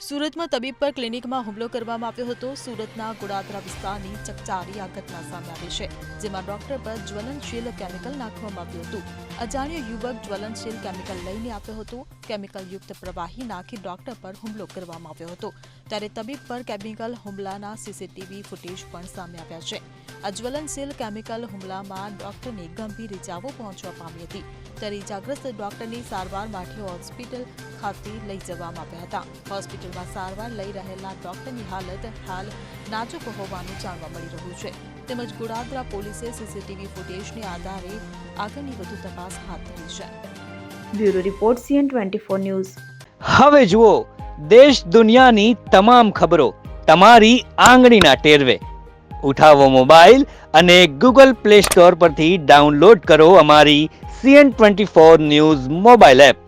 સુરતમાં તબીબ પર ક્લિનિકમાં હુમલો કરવામાં આવ્યો હતો। સુરતના ગોડાદરા વિસ્તારની ચકચારી આ ઘટના સામે આવી છે, જેમાં ડોક્ટર પર જ્વલનશીલ કેમિકલ નાખવામાં આવ્યું હતું। અજાણ્યો યુવક જ્વલનશીલ કેમિકલ લઈને આવ્યો હતો। કેમિકલયુક્ત પ્રવાહી નાખી ડોક્ટર પર હુમલો કરવામાં આવ્યો હતો, ત્યારે તબીબ પર કેમિકલ હુમલાના સીસીટીવી ફૂટેજ પણ સામે આવ્યા છે। આ જ્વલનશીલ કેમિકલ હુમલામાં ડોક્ટરને ગંભીર ઇજાઓ પહોંચવા પામી હતી, ત્યારે ઇજાગ્રસ્ત ડોક્ટરની સારવાર માટે હોસ્પિટલ ખાતે લઈ જવામાં આવ્યા હતા। હોસ્પિટલમાં સારવાર લઈ રહેલા ડોક્ટરની હાલત હાલ નાજુક હોવાનું જાણવા મળી રહ્યું છે, તેમજ ગોડાદરા પોલીસે સીસીટીવી ફૂટેજને આધારે આગળની વધુ તપાસ હાથ ધરી છે। Bureau report CN24 news. હવે જુઓ દેશ દુનિયાની તમામ ખબરો તમારી આંગળીના ટેરવે। ઉઠાવો મોબાઈલ અને ગૂગલ પ્લે સ્ટોર પરથી ડાઉનલોડ કરો અમારી CN24 ન્યૂઝ મોબાઈલ એપ।